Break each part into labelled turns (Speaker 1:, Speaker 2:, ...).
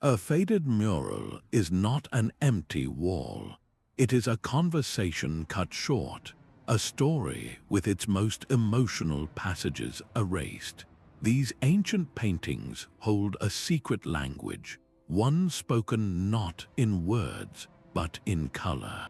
Speaker 1: A faded mural is not an empty wall. It is a conversation cut short, a story with its most emotional passages erased. These ancient paintings hold a secret language, one spoken not in words, but in color.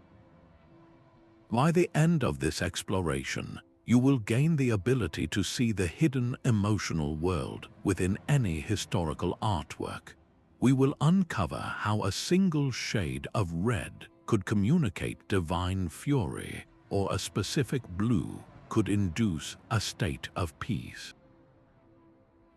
Speaker 1: By the end of this exploration, you will gain the ability to see the hidden emotional world within any historical artwork. We will uncover how a single shade of red could communicate divine fury, or a specific blue could induce a state of peace.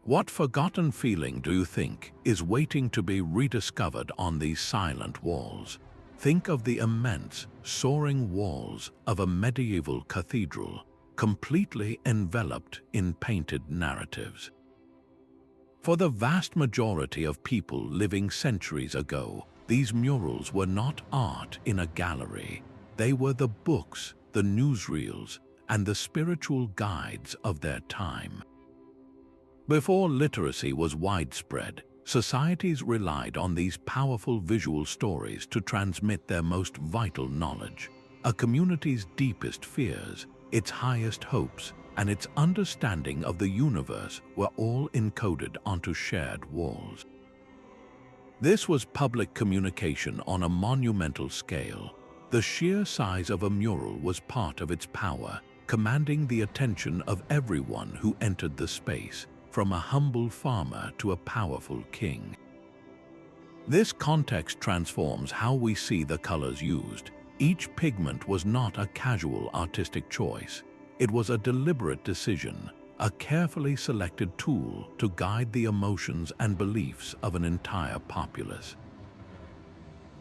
Speaker 1: What forgotten feeling do you think is waiting to be rediscovered on these silent walls? Think of the immense, soaring walls of a medieval cathedral, completely enveloped in painted narratives. For the vast majority of people living centuries ago, these murals were not art in a gallery. They were the books, the newsreels, and the spiritual guides of their time. Before literacy was widespread, societies relied on these powerful visual stories to transmit their most vital knowledge. A community's deepest fears, its highest hopes, and its understanding of the universe were all encoded onto shared walls. This was public communication on a monumental scale. The sheer size of a mural was part of its power, commanding the attention of everyone who entered the space, from a humble farmer to a powerful king. This context transforms how we see the colors used. Each pigment was not a casual artistic choice. It was a deliberate decision, a carefully selected tool to guide the emotions and beliefs of an entire populace.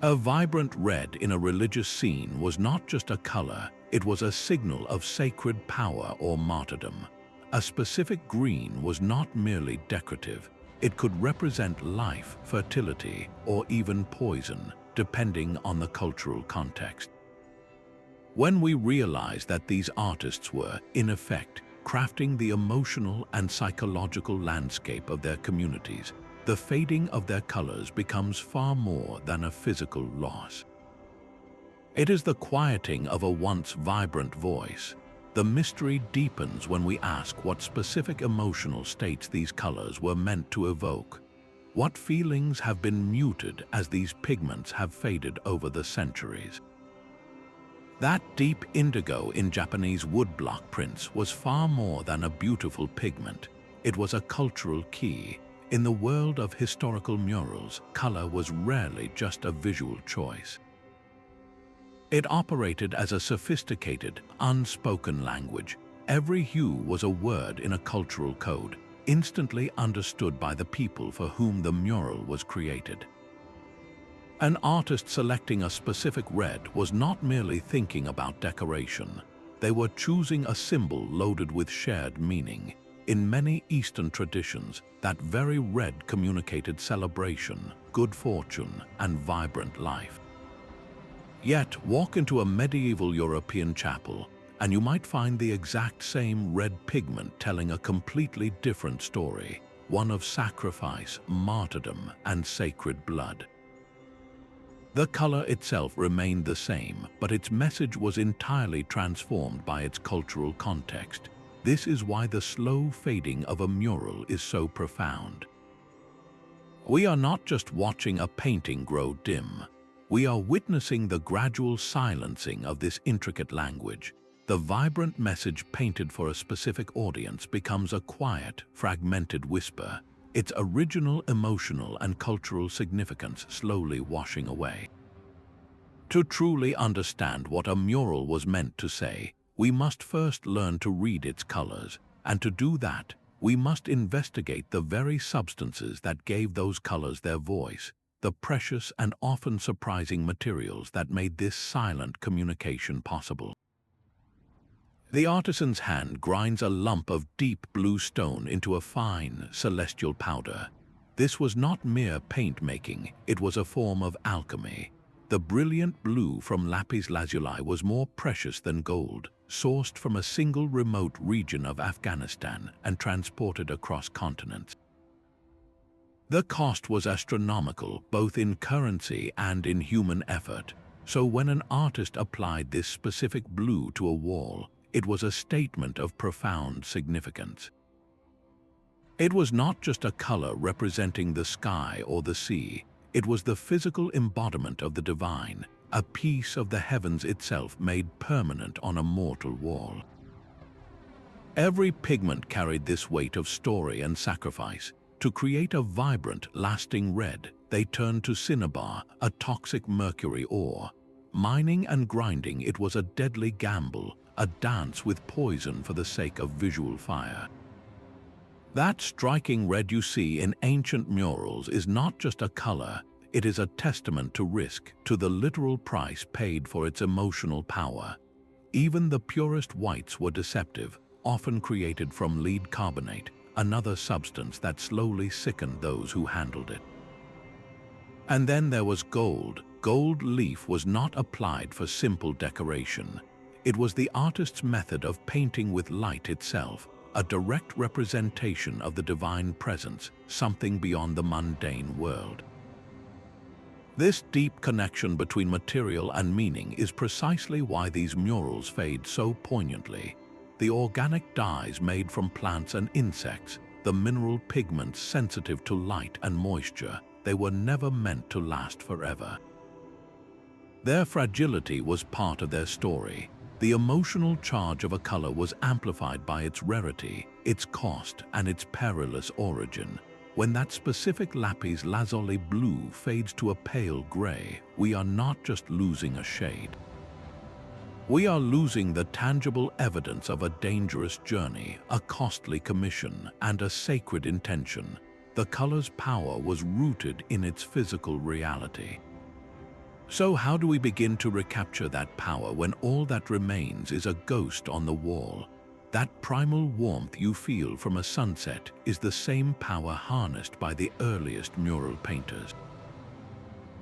Speaker 1: A vibrant red in a religious scene was not just a color, it was a signal of sacred power or martyrdom. A specific green was not merely decorative, it could represent life, fertility, or even poison, depending on the cultural context. When we realize that these artists were, in effect, crafting the emotional and psychological landscape of their communities, the fading of their colors becomes far more than a physical loss. It is the quieting of a once vibrant voice. The mystery deepens when we ask what specific emotional states these colors were meant to evoke. What feelings have been muted as these pigments have faded over the centuries? That deep indigo in Japanese woodblock prints was far more than a beautiful pigment. It was a cultural key. In the world of historical murals, color was rarely just a visual choice. It operated as a sophisticated, unspoken language. Every hue was a word in a cultural code, instantly understood by the people for whom the mural was created. An artist selecting a specific red was not merely thinking about decoration. They were choosing a symbol loaded with shared meaning. In many Eastern traditions, that very red communicated celebration, good fortune, and vibrant life. Yet, walk into a medieval European chapel, and you might find the exact same red pigment telling a completely different story, one of sacrifice, martyrdom, and sacred blood. The color itself remained the same, but its message was entirely transformed by its cultural context. This is why the slow fading of a mural is so profound. We are not just watching a painting grow dim. We are witnessing the gradual silencing of this intricate language. The vibrant message painted for a specific audience becomes a quiet, fragmented whisper, its original emotional and cultural significance slowly washing away. To truly understand what a mural was meant to say, we must first learn to read its colors, and to do that, we must investigate the very substances that gave those colors their voice, the precious and often surprising materials that made this silent communication possible. The artisan's hand grinds a lump of deep blue stone into a fine, celestial powder. This was not mere paint making, it was a form of alchemy. The brilliant blue from lapis lazuli was more precious than gold, sourced from a single remote region of Afghanistan and transported across continents. The cost was astronomical, both in currency and in human effort. So when an artist applied this specific blue to a wall, it was a statement of profound significance. It was not just a color representing the sky or the sea. It was the physical embodiment of the divine, a piece of the heavens itself made permanent on a mortal wall. Every pigment carried this weight of story and sacrifice. To create a vibrant, lasting red, they turned to cinnabar, a toxic mercury ore. Mining and grinding, it was a deadly gamble, a dance with poison for the sake of visual fire. That striking red you see in ancient murals is not just a color, it is a testament to risk, to the literal price paid for its emotional power. Even the purest whites were deceptive, often created from lead carbonate, another substance that slowly sickened those who handled it. And then there was gold. Gold leaf was not applied for simple decoration. It was the artist's method of painting with light itself, a direct representation of the divine presence, something beyond the mundane world. This deep connection between material and meaning is precisely why these murals fade so poignantly. The organic dyes made from plants and insects, the mineral pigments sensitive to light and moisture, they were never meant to last forever. Their fragility was part of their story. The emotional charge of a color was amplified by its rarity, its cost, and its perilous origin. When that specific lapis lazuli blue fades to a pale gray, we are not just losing a shade. We are losing the tangible evidence of a dangerous journey, a costly commission, and a sacred intention. The color's power was rooted in its physical reality. So how do we begin to recapture that power when all that remains is a ghost on the wall? That primal warmth you feel from a sunset is the same power harnessed by the earliest mural painters.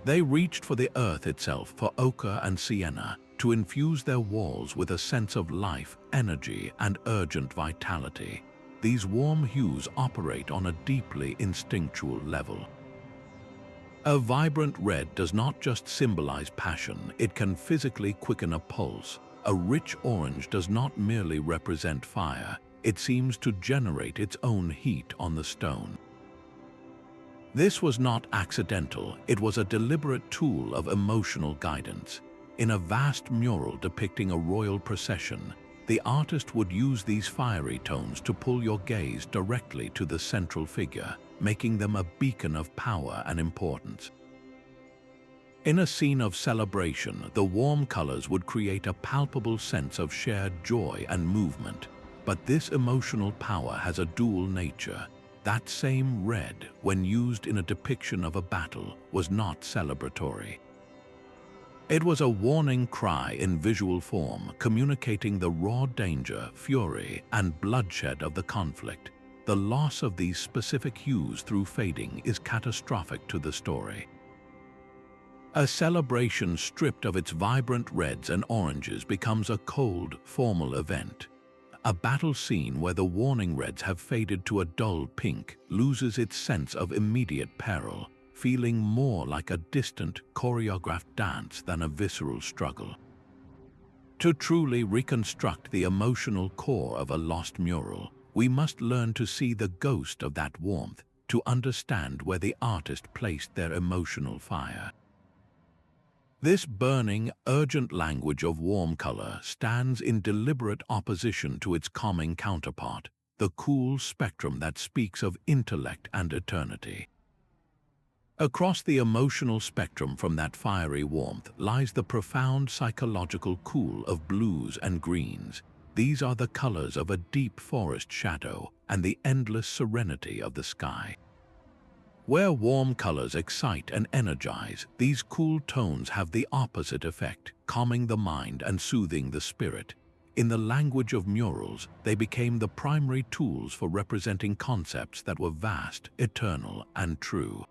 Speaker 1: They reached for the earth itself, for ochre and sienna, to infuse their walls with a sense of life, energy, and urgent vitality. These warm hues operate on a deeply instinctual level. A vibrant red does not just symbolize passion, it can physically quicken a pulse. A rich orange does not merely represent fire, it seems to generate its own heat on the stone. This was not accidental, it was a deliberate tool of emotional guidance. In a vast mural depicting a royal procession, the artist would use these fiery tones to pull your gaze directly to the central figure, making them a beacon of power and importance. In a scene of celebration, the warm colors would create a palpable sense of shared joy and movement. But this emotional power has a dual nature. That same red, when used in a depiction of a battle, was not celebratory. It was a warning cry in visual form, communicating the raw danger, fury, and bloodshed of the conflict. The loss of these specific hues through fading is catastrophic to the story. A celebration stripped of its vibrant reds and oranges becomes a cold, formal event. A battle scene where the warning reds have faded to a dull pink loses its sense of immediate peril, feeling more like a distant, choreographed dance than a visceral struggle. To truly reconstruct the emotional core of a lost mural, we must learn to see the ghost of that warmth, to understand where the artist placed their emotional fire. This burning, urgent language of warm color stands in deliberate opposition to its calming counterpart, the cool spectrum that speaks of intellect and eternity. Across the emotional spectrum from that fiery warmth lies the profound psychological cool of blues and greens. These are the colors of a deep forest shadow and the endless serenity of the sky. Where warm colors excite and energize, these cool tones have the opposite effect, calming the mind and soothing the spirit. In the language of murals, they became the primary tools for representing concepts that were vast, eternal, and true.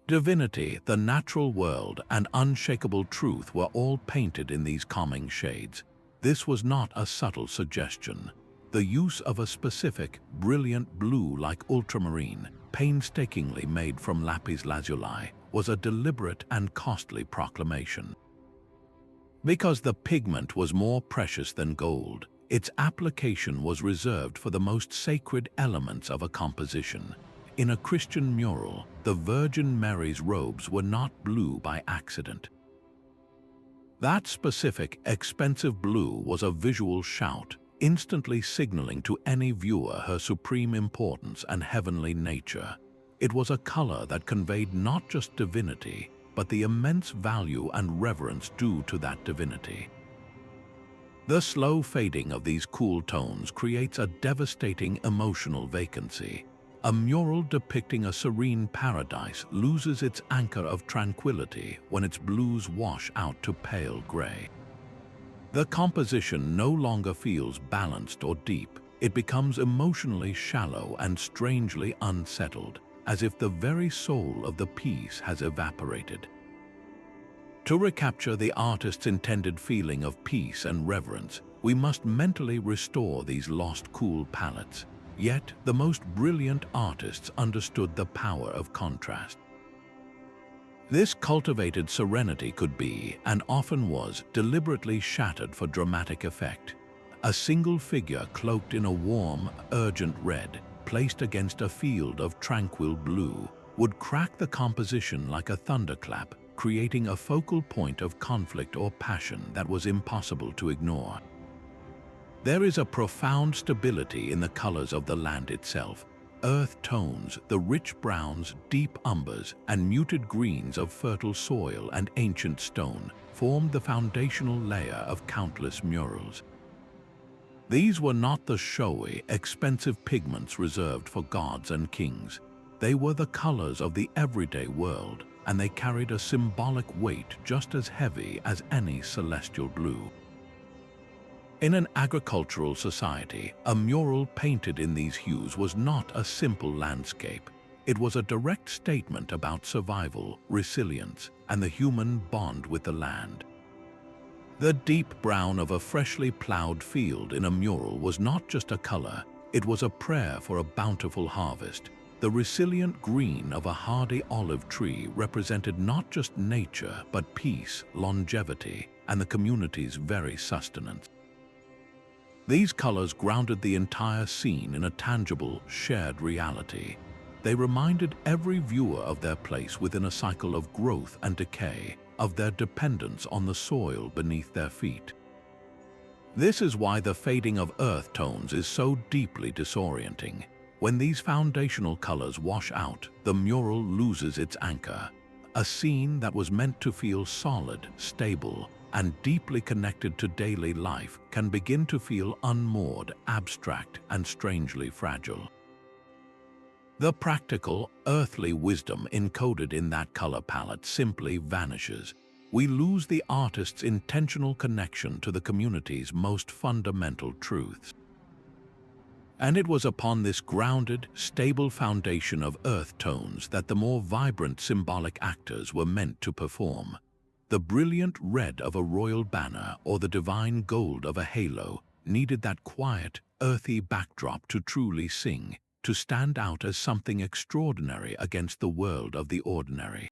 Speaker 1: Divinity, the natural world, and unshakable truth were all painted in these calming shades. This was not a subtle suggestion. The use of a specific, brilliant blue like ultramarine, painstakingly made from lapis lazuli, was a deliberate and costly proclamation. Because the pigment was more precious than gold, its application was reserved for the most sacred elements of a composition. In a Christian mural, the Virgin Mary's robes were not blue by accident. That specific, expensive blue was a visual shout, instantly signaling to any viewer her supreme importance and heavenly nature. It was a color that conveyed not just divinity, but the immense value and reverence due to that divinity. The slow fading of these cool tones creates a devastating emotional vacancy. A mural depicting a serene paradise loses its anchor of tranquility when its blues wash out to pale gray. The composition no longer feels balanced or deep. It becomes emotionally shallow and strangely unsettled, as if the very soul of the piece has evaporated. To recapture the artist's intended feeling of peace and reverence, we must mentally restore these lost cool palettes. Yet, the most brilliant artists understood the power of contrast. This cultivated serenity could be, and often was, deliberately shattered for dramatic effect. A single figure cloaked in a warm, urgent red, placed against a field of tranquil blue, would crack the composition like a thunderclap, creating a focal point of conflict or passion that was impossible to ignore. There is a profound stability in the colors of the land itself. Earth tones, the rich browns, deep umbers, and muted greens of fertile soil and ancient stone formed the foundational layer of countless murals. These were not the showy, expensive pigments reserved for gods and kings. They were the colors of the everyday world, and they carried a symbolic weight just as heavy as any celestial blue. In an agricultural society, a mural painted in these hues was not a simple landscape. It was a direct statement about survival, resilience, and the human bond with the land. The deep brown of a freshly plowed field in a mural was not just a color, it was a prayer for a bountiful harvest. The resilient green of a hardy olive tree represented not just nature, but peace, longevity, and the community's very sustenance. These colors grounded the entire scene in a tangible, shared reality. They reminded every viewer of their place within a cycle of growth and decay, of their dependence on the soil beneath their feet. This is why the fading of earth tones is so deeply disorienting. When these foundational colors wash out, the mural loses its anchor. A scene that was meant to feel solid, stable, and deeply connected to daily life can begin to feel unmoored, abstract, and strangely fragile. The practical, earthly wisdom encoded in that color palette simply vanishes. We lose the artist's intentional connection to the community's most fundamental truths. And it was upon this grounded, stable foundation of earth tones that the more vibrant symbolic actors were meant to perform. The brilliant red of a royal banner or the divine gold of a halo needed that quiet, earthy backdrop to truly sing, to stand out as something extraordinary against the world of the ordinary.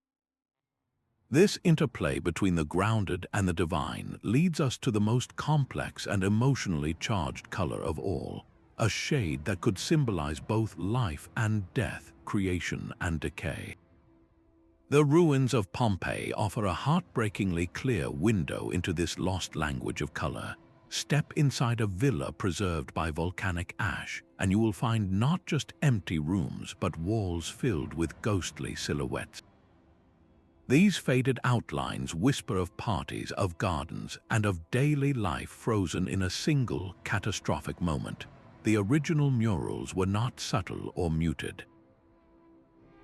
Speaker 1: This interplay between the grounded and the divine leads us to the most complex and emotionally charged color of all, a shade that could symbolize both life and death, creation and decay. The ruins of Pompeii offer a heartbreakingly clear window into this lost language of color. Step inside a villa preserved by volcanic ash, and you will find not just empty rooms, but walls filled with ghostly silhouettes. These faded outlines whisper of parties, of gardens, and of daily life frozen in a single, catastrophic moment. The original murals were not subtle or muted.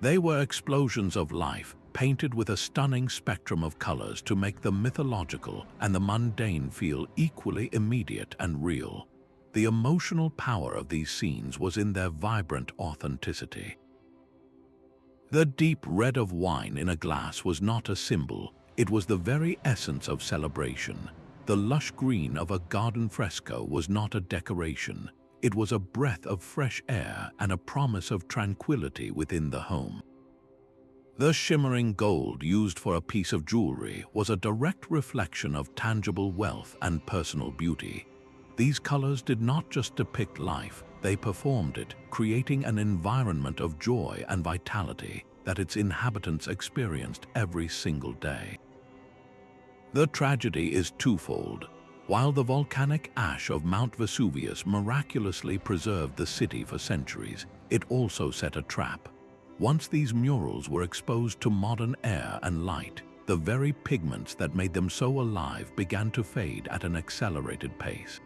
Speaker 1: They were explosions of life, painted with a stunning spectrum of colors to make the mythological and the mundane feel equally immediate and real. The emotional power of these scenes was in their vibrant authenticity. The deep red of wine in a glass was not a symbol, it was the very essence of celebration. The lush green of a garden fresco was not a decoration, it was a breath of fresh air and a promise of tranquility within the home. The shimmering gold used for a piece of jewelry was a direct reflection of tangible wealth and personal beauty. These colors did not just depict life, they performed it, creating an environment of joy and vitality that its inhabitants experienced every single day. The tragedy is twofold. While the volcanic ash of Mount Vesuvius miraculously preserved the city for centuries, it also set a trap. Once these murals were exposed to modern air and light, the very pigments that made them so alive began to fade at an accelerated pace.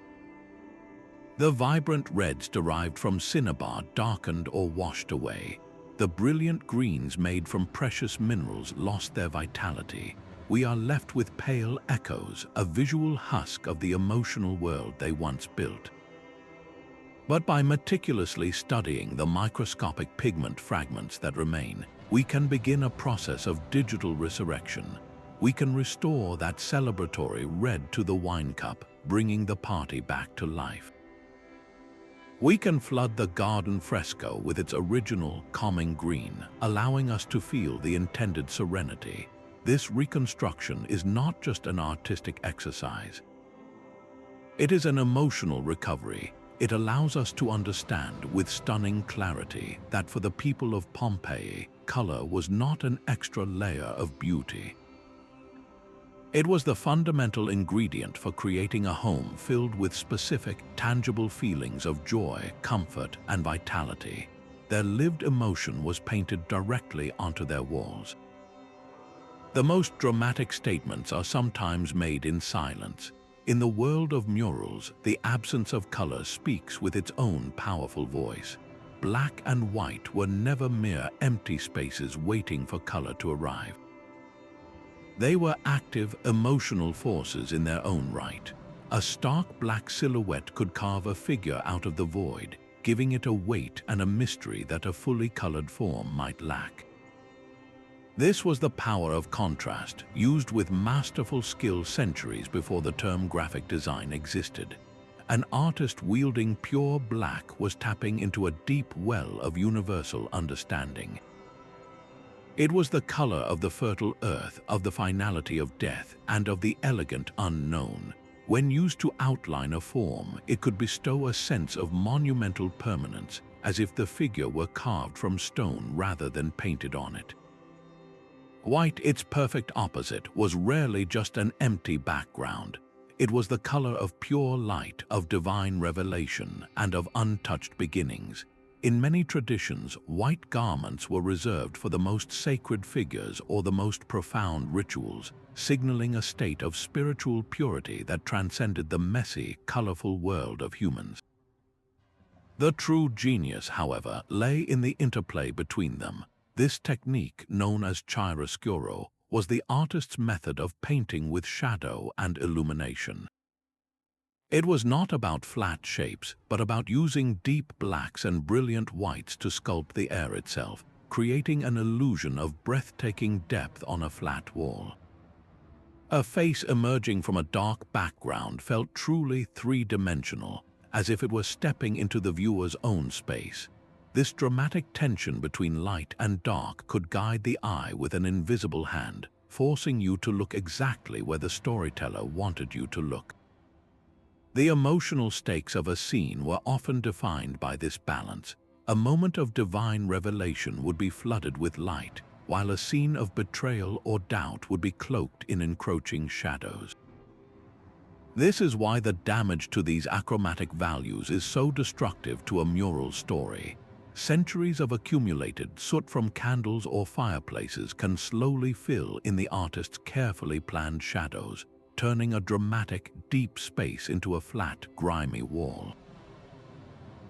Speaker 1: The vibrant reds derived from cinnabar darkened or washed away. The brilliant greens made from precious minerals lost their vitality. We are left with pale echoes, a visual husk of the emotional world they once built. But by meticulously studying the microscopic pigment fragments that remain, we can begin a process of digital resurrection. We can restore that celebratory red to the wine cup, bringing the party back to life. We can flood the garden fresco with its original, calming green, allowing us to feel the intended serenity. This reconstruction is not just an artistic exercise. It is an emotional recovery. It allows us to understand with stunning clarity that for the people of Pompeii, color was not an extra layer of beauty. It was the fundamental ingredient for creating a home filled with specific, tangible feelings of joy, comfort, and vitality. Their lived emotion was painted directly onto their walls. The most dramatic statements are sometimes made in silence. In the world of murals, the absence of color speaks with its own powerful voice. Black and white were never mere empty spaces waiting for color to arrive. They were active, emotional forces in their own right. A stark black silhouette could carve a figure out of the void, giving it a weight and a mystery that a fully colored form might lack. This was the power of contrast, used with masterful skill centuries before the term graphic design existed. An artist wielding pure black was tapping into a deep well of universal understanding. It was the color of the fertile earth, of the finality of death, and of the elegant unknown. When used to outline a form, it could bestow a sense of monumental permanence, as if the figure were carved from stone rather than painted on it. White, its perfect opposite, was rarely just an empty background. It was the color of pure light, of divine revelation, and of untouched beginnings. In many traditions, white garments were reserved for the most sacred figures or the most profound rituals, signaling a state of spiritual purity that transcended the messy, colorful world of humans. The true genius, however, lay in the interplay between them. This technique, known as chiaroscuro, was the artist's method of painting with shadow and illumination. It was not about flat shapes, but about using deep blacks and brilliant whites to sculpt the air itself, creating an illusion of breathtaking depth on a flat wall. A face emerging from a dark background felt truly three-dimensional, as if it were stepping into the viewer's own space. This dramatic tension between light and dark could guide the eye with an invisible hand, forcing you to look exactly where the storyteller wanted you to look. The emotional stakes of a scene were often defined by this balance. A moment of divine revelation would be flooded with light, while a scene of betrayal or doubt would be cloaked in encroaching shadows. This is why the damage to these achromatic values is so destructive to a mural story. Centuries of accumulated soot from candles or fireplaces can slowly fill in the artist's carefully planned shadows, turning a dramatic, deep space into a flat, grimy wall.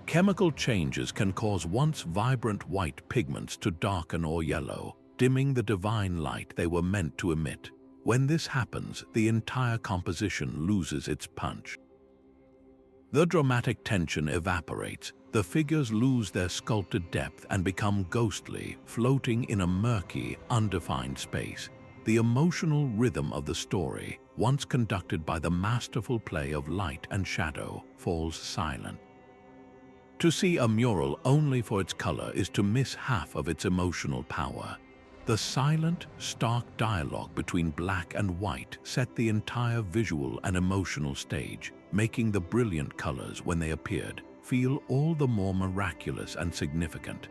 Speaker 1: Chemical changes can cause once vibrant white pigments to darken or yellow, dimming the divine light they were meant to emit. When this happens, the entire composition loses its punch. The dramatic tension evaporates, the figures lose their sculpted depth and become ghostly, floating in a murky, undefined space. The emotional rhythm of the story, once conducted by the masterful play of light and shadow, falls silent. To see a mural only for its color is to miss half of its emotional power. The silent, stark dialogue between black and white set the entire visual and emotional stage, making the brilliant colors, when they appeared, feel all the more miraculous and significant.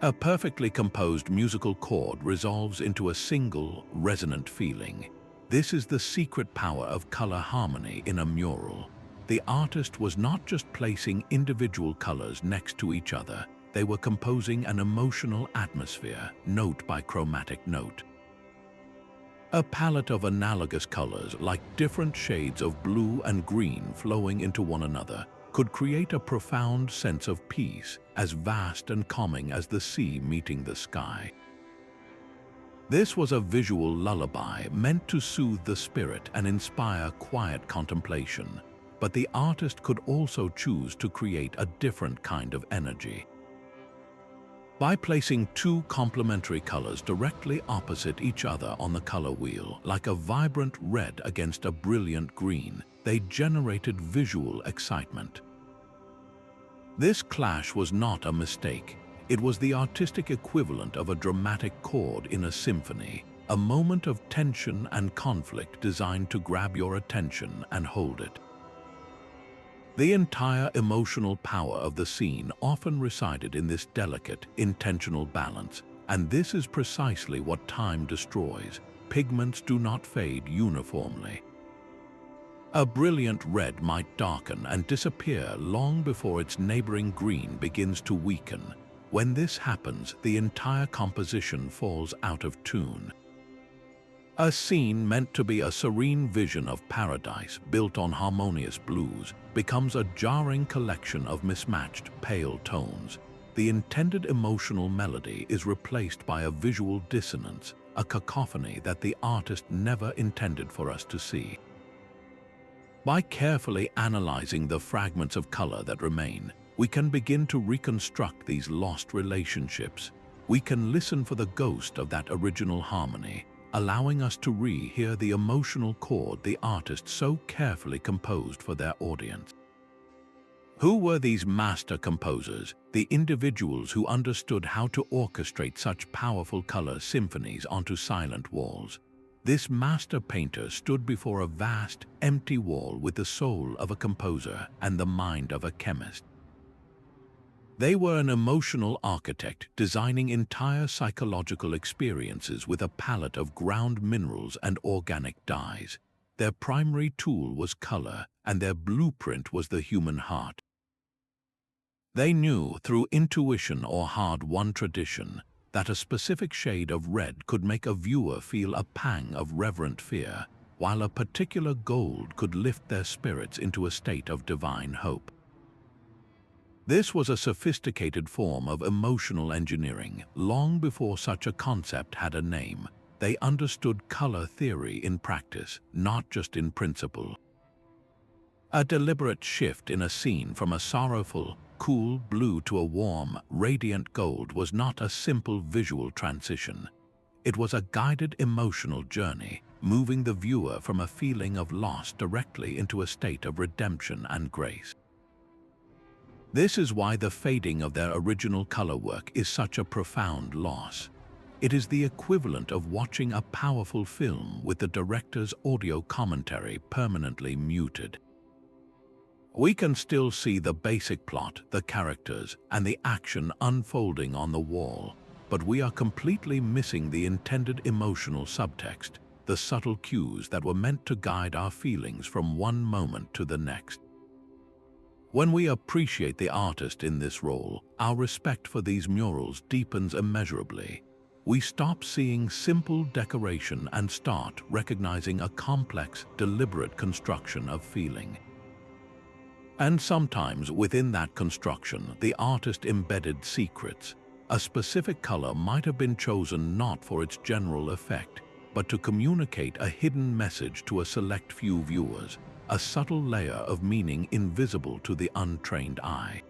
Speaker 1: A perfectly composed musical chord resolves into a single, resonant feeling. This is the secret power of color harmony in a mural. The artist was not just placing individual colors next to each other, they were composing an emotional atmosphere, note by chromatic note. A palette of analogous colors, like different shades of blue and green flowing into one another, could create a profound sense of peace, as vast and calming as the sea meeting the sky. This was a visual lullaby meant to soothe the spirit and inspire quiet contemplation. But the artist could also choose to create a different kind of energy. By placing two complementary colors directly opposite each other on the color wheel, like a vibrant red against a brilliant green, they generated visual excitement. This clash was not a mistake. It was the artistic equivalent of a dramatic chord in a symphony, a moment of tension and conflict designed to grab your attention and hold it. The entire emotional power of the scene often resided in this delicate, intentional balance, and this is precisely what time destroys. Pigments do not fade uniformly. A brilliant red might darken and disappear long before its neighboring green begins to weaken. When this happens, the entire composition falls out of tune. A scene meant to be a serene vision of paradise built on harmonious blues becomes a jarring collection of mismatched, pale tones. The intended emotional melody is replaced by a visual dissonance, a cacophony that the artist never intended for us to see. By carefully analyzing the fragments of color that remain, we can begin to reconstruct these lost relationships. We can listen for the ghost of that original harmony, allowing us to re-hear the emotional chord the artist so carefully composed for their audience. Who were these master composers, the individuals who understood how to orchestrate such powerful color symphonies onto silent walls? This master painter stood before a vast, empty wall with the soul of a composer and the mind of a chemist. They were an emotional architect designing entire psychological experiences with a palette of ground minerals and organic dyes. Their primary tool was color, and their blueprint was the human heart. They knew, through intuition or hard-won tradition, that a specific shade of red could make a viewer feel a pang of reverent fear, while a particular gold could lift their spirits into a state of divine hope. This was a sophisticated form of emotional engineering. Long before such a concept had a name, they understood color theory in practice, not just in principle. A deliberate shift in a scene from a sorrowful, cool blue to a warm, radiant gold was not a simple visual transition. It was a guided emotional journey, moving the viewer from a feeling of loss directly into a state of redemption and grace. This is why the fading of their original color work is such a profound loss. It is the equivalent of watching a powerful film with the director's audio commentary permanently muted. We can still see the basic plot, the characters, and the action unfolding on the wall, but we are completely missing the intended emotional subtext, the subtle cues that were meant to guide our feelings from one moment to the next. When we appreciate the artist in this role, our respect for these murals deepens immeasurably. We stop seeing simple decoration and start recognizing a complex, deliberate construction of feeling. And sometimes within that construction, the artist embedded secrets. A specific color might have been chosen not for its general effect, but to communicate a hidden message to a select few viewers, a subtle layer of meaning invisible to the untrained eye.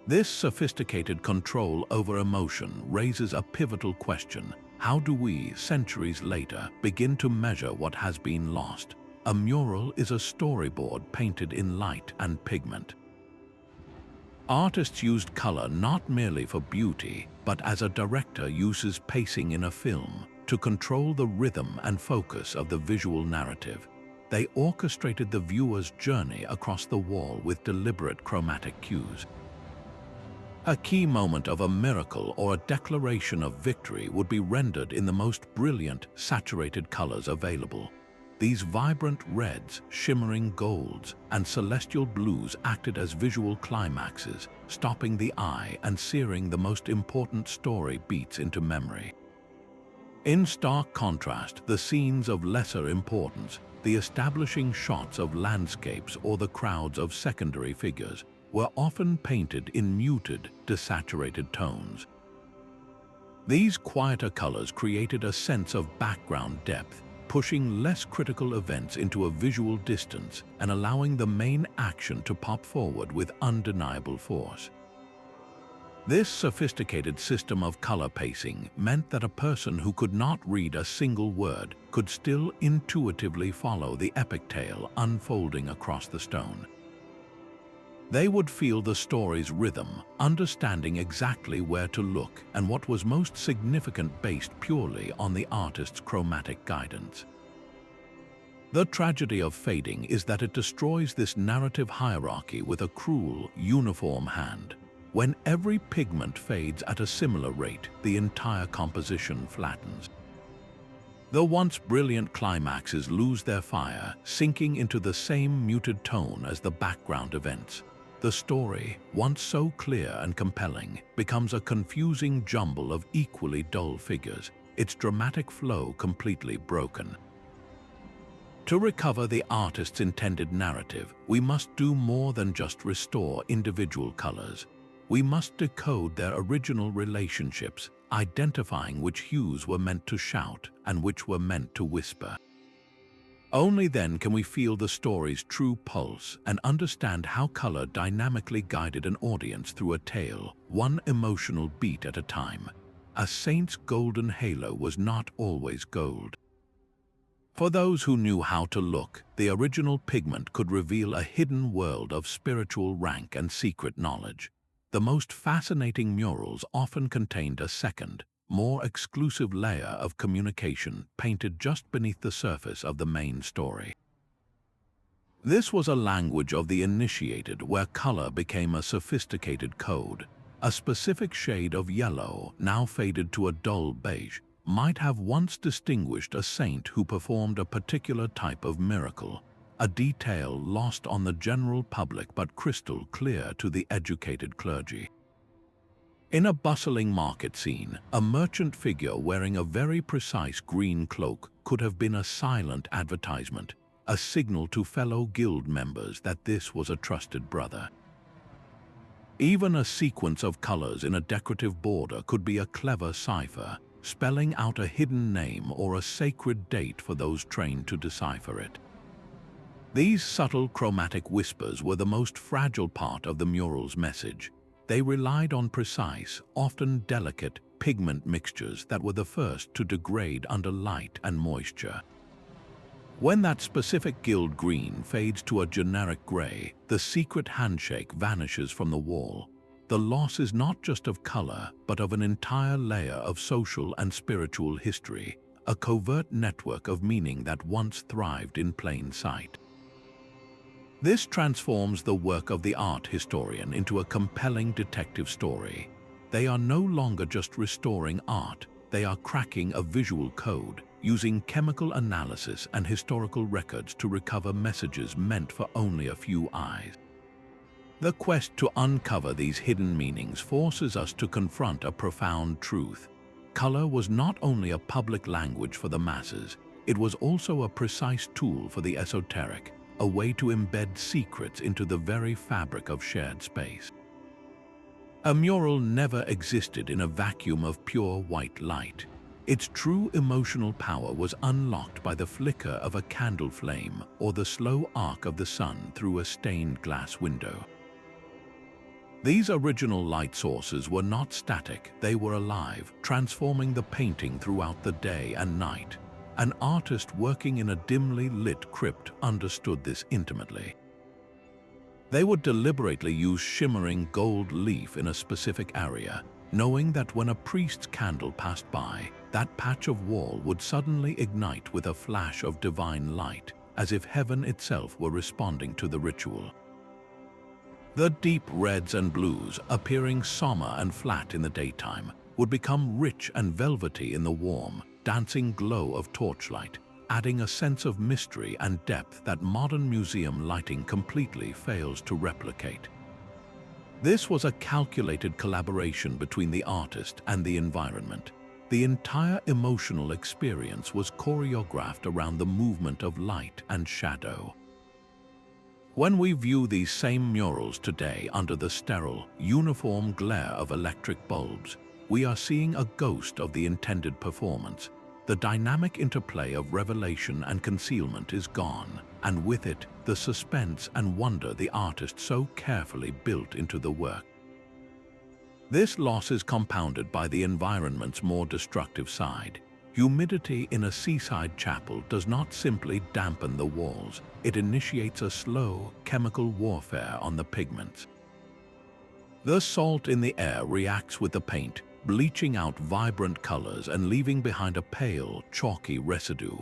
Speaker 1: This sophisticated control over emotion raises a pivotal question. How do we, centuries later, begin to measure what has been lost? A mural is a storyboard painted in light and pigment. Artists used color not merely for beauty, but as a director uses pacing in a film to control the rhythm and focus of the visual narrative. They orchestrated the viewer's journey across the wall with deliberate chromatic cues. A key moment of a miracle or a declaration of victory would be rendered in the most brilliant, saturated colors available. These vibrant reds, shimmering golds, and celestial blues acted as visual climaxes, stopping the eye and searing the most important story beats into memory. In stark contrast, the scenes of lesser importance, the establishing shots of landscapes or the crowds of secondary figures, were often painted in muted, desaturated tones. These quieter colors created a sense of background depth, pushing less critical events into a visual distance and allowing the main action to pop forward with undeniable force. This sophisticated system of color pacing meant that a person who could not read a single word could still intuitively follow the epic tale unfolding across the stone. They would feel the story's rhythm, understanding exactly where to look and what was most significant based purely on the artist's chromatic guidance. The tragedy of fading is that it destroys this narrative hierarchy with a cruel, uniform hand. When every pigment fades at a similar rate, the entire composition flattens. The once brilliant climaxes lose their fire, sinking into the same muted tone as the background events. The story, once so clear and compelling, becomes a confusing jumble of equally dull figures, its dramatic flow completely broken. To recover the artist's intended narrative, we must do more than just restore individual colors. We must decode their original relationships, identifying which hues were meant to shout and which were meant to whisper. Only then can we feel the story's true pulse and understand how color dynamically guided an audience through a tale, one emotional beat at a time. A saint's golden halo was not always gold. For those who knew how to look, the original Pigment could reveal a hidden world of spiritual rank and secret knowledge. The most fascinating murals often contained a second, more exclusive layer of communication painted just beneath the surface of the main story. This was a language of the initiated where color became a sophisticated code. A specific shade of yellow, now faded to a dull beige, might have once distinguished a saint who performed a particular type of miracle, a detail lost on the general public but crystal clear to the educated clergy. In a bustling market scene, a merchant figure wearing a very precise green cloak could have been a silent advertisement, a signal to fellow guild members that this was a trusted brother. Even a sequence of colors in a decorative border could be a clever cipher, spelling out a hidden name or a sacred date for those trained to decipher it. These subtle chromatic whispers were the most fragile part of the mural's message. They relied on precise, often delicate, pigment mixtures that were the first to degrade under light and moisture. When that specific guild green fades to a generic gray, the secret handshake vanishes from the wall. The loss is not just of color, but of an entire layer of social and spiritual history, a covert network of meaning that once thrived in plain sight. This transforms the work of the art historian into a compelling detective story. They are no longer just restoring art, they are cracking a visual code, using chemical analysis and historical records to recover messages meant for only a few eyes. The quest to uncover these hidden meanings forces us to confront a profound truth. Color was not only a public language for the masses, it was also a precise tool for the esoteric, a way to embed secrets into the very fabric of shared space. A mural never existed in a vacuum of pure white light. Its true emotional power was unlocked by the flicker of a candle flame or the slow arc of the sun through a stained glass window. These original light sources were not static, they were alive, transforming the painting throughout the day and night. An artist working in a dimly lit crypt understood this intimately. They would deliberately use shimmering gold leaf in a specific area, knowing that when a priest's candle passed by, that patch of wall would suddenly ignite with a flash of divine light, as if heaven itself were responding to the ritual. The deep reds and blues, appearing somber and flat in the daytime, would become rich and velvety in the warm, dancing glow of torchlight, adding a sense of mystery and depth that modern museum lighting completely fails to replicate. This was a calculated collaboration between the artist and the environment. The entire emotional experience was choreographed around the movement of light and shadow. When we view these same murals today under the sterile, uniform glare of electric bulbs, we are seeing a ghost of the intended performance. The dynamic interplay of revelation and concealment is gone, and with it, the suspense and wonder the artist so carefully built into the work. This loss is compounded by the environment's more destructive side. Humidity in a seaside chapel does not simply dampen the walls, it initiates a slow, chemical warfare on the pigments. The salt in the air reacts with the paint, bleaching out vibrant colors and leaving behind a pale, chalky residue.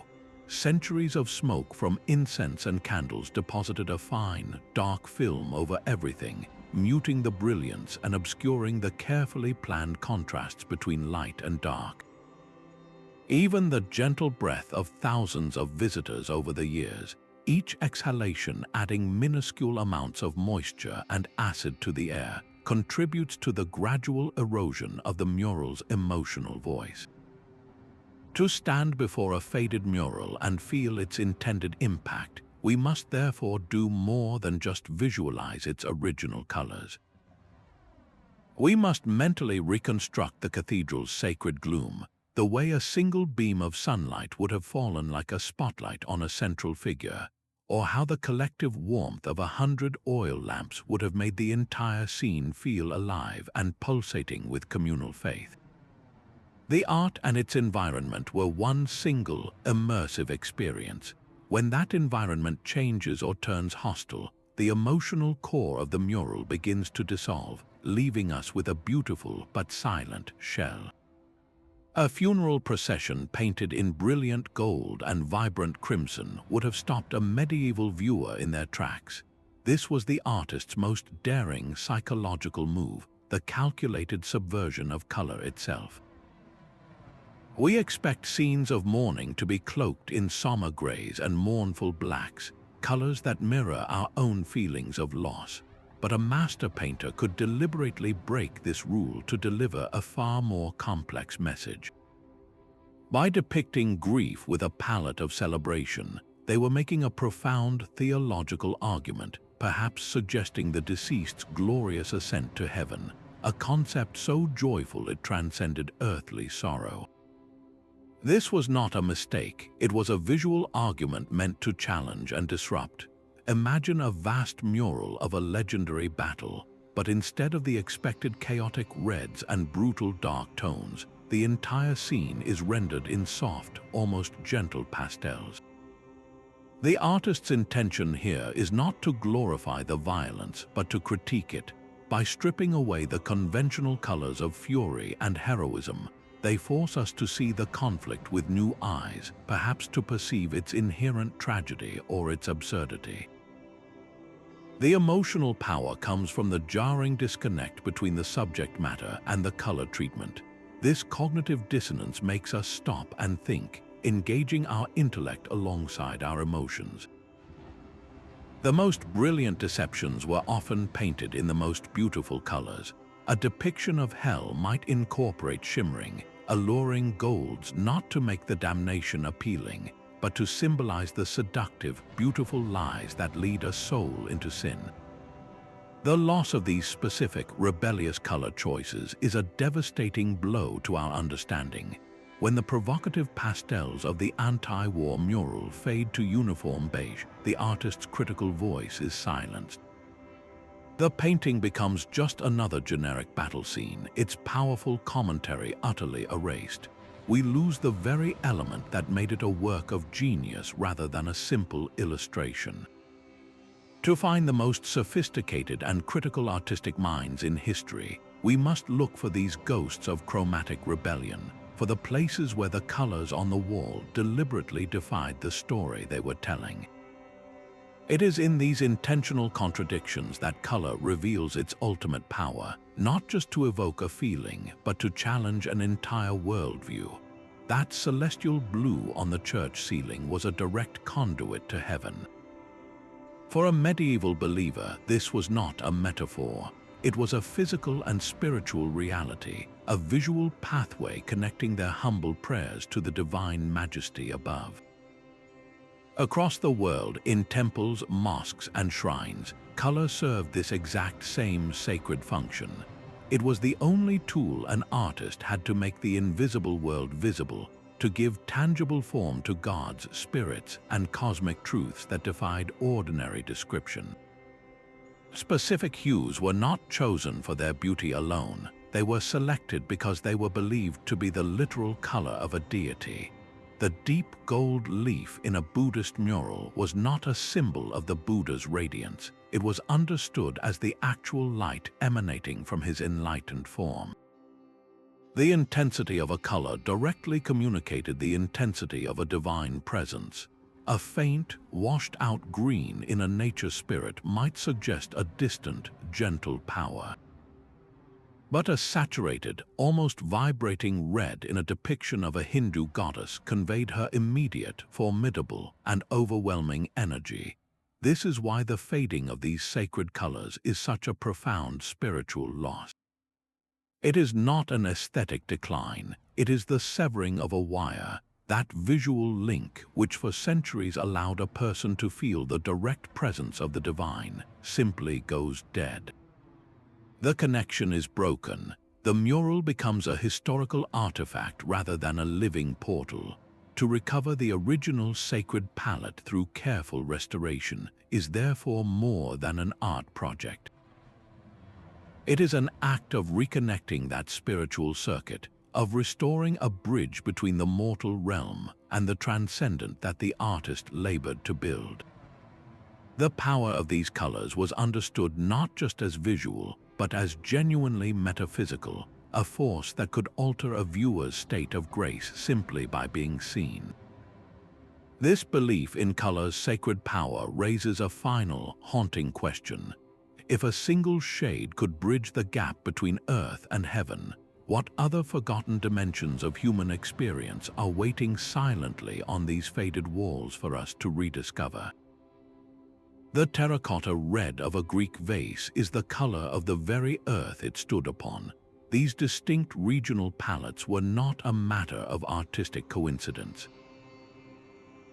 Speaker 1: Centuries of smoke from incense and candles deposited a fine, dark film over everything, muting the brilliance and obscuring the carefully planned contrasts between light and dark. Even the gentle breath of thousands of visitors over the years, each exhalation adding minuscule amounts of moisture and acid to the air, contributes to the gradual erosion of the mural's emotional voice. To stand before a faded mural and feel its intended impact, we must therefore do more than just visualize its original colors. We must mentally reconstruct the cathedral's sacred gloom, the way a single beam of sunlight would have fallen like a spotlight on a central figure, or how the collective warmth of 100 oil lamps would have made the entire scene feel alive and pulsating with communal faith. The art and its environment were one single, immersive experience. When that environment changes or turns hostile, the emotional core of the mural begins to dissolve, leaving us with a beautiful but silent shell. A funeral procession painted in brilliant gold and vibrant crimson would have stopped a medieval viewer in their tracks. This was the artist's most daring psychological move, the calculated subversion of color itself. We expect scenes of mourning to be cloaked in somber grays and mournful blacks, colors that mirror our own feelings of loss. But a master painter could deliberately break this rule to deliver a far more complex message. By depicting grief with a palette of celebration, they were making a profound theological argument, perhaps suggesting the deceased's glorious ascent to heaven, a concept so joyful it transcended earthly sorrow. This was not a mistake, it was a visual argument meant to challenge and disrupt. Imagine a vast mural of a legendary battle, but instead of the expected chaotic reds and brutal dark tones, the entire scene is rendered in soft, almost gentle pastels. The artist's intention here is not to glorify the violence, but to critique it. By stripping away the conventional colors of fury and heroism, they force us to see the conflict with new eyes, perhaps to perceive its inherent tragedy or its absurdity. The emotional power comes from the jarring disconnect between the subject matter and the color treatment. This cognitive dissonance makes us stop and think, engaging our intellect alongside our emotions. The most brilliant deceptions were often painted in the most beautiful colors. A depiction of hell might incorporate shimmering, alluring golds not to make the damnation appealing, but to symbolize the seductive, beautiful lies that lead a soul into sin. The loss of these specific, rebellious color choices is a devastating blow to our understanding. When the provocative pastels of the anti-war mural fade to uniform beige, the artist's critical voice is silenced. The painting becomes just another generic battle scene, its powerful commentary utterly erased. We lose the very element that made it a work of genius rather than a simple illustration. To find the most sophisticated and critical artistic minds in history, we must look for these ghosts of chromatic rebellion, for the places where the colors on the wall deliberately defied the story they were telling. It is in these intentional contradictions that color reveals its ultimate power, not just to evoke a feeling, but to challenge an entire worldview. That celestial blue on the church ceiling was a direct conduit to heaven. For a medieval believer, this was not a metaphor. It was a physical and spiritual reality, a visual pathway connecting their humble prayers to the divine majesty above. Across the world, in temples, mosques, and shrines, color served this exact same sacred function. It was the only tool an artist had to make the invisible world visible, to give tangible form to gods, spirits, and cosmic truths that defied ordinary description. Specific hues were not chosen for their beauty alone. They were selected because they were believed to be the literal color of a deity. The deep gold leaf in a Buddhist mural was not a symbol of the Buddha's radiance. It was understood as the actual light emanating from his enlightened form. The intensity of a color directly communicated the intensity of a divine presence. A faint, washed-out green in a nature spirit might suggest a distant, gentle power. But a saturated, almost vibrating red in a depiction of a Hindu goddess conveyed her immediate, formidable, and overwhelming energy. This is why the fading of these sacred colors is such a profound spiritual loss. It is not an aesthetic decline, it is the severing of a wire, that visual link which for centuries allowed a person to feel the direct presence of the divine, simply goes dead. The connection is broken. The mural becomes a historical artifact rather than a living portal. To recover the original sacred palette through careful restoration is therefore more than an art project. It is an act of reconnecting that spiritual circuit, of restoring a bridge between the mortal realm and the transcendent that the artist labored to build. The power of these colors was understood not just as visual, but as genuinely metaphysical, a force that could alter a viewer's state of grace simply by being seen. This belief in color's sacred power raises a final, haunting question. If a single shade could bridge the gap between earth and heaven, what other forgotten dimensions of human experience are waiting silently on these faded walls for us to rediscover? The terracotta red of a Greek vase is the color of the very earth it stood upon. These distinct regional palettes were not a matter of artistic coincidence.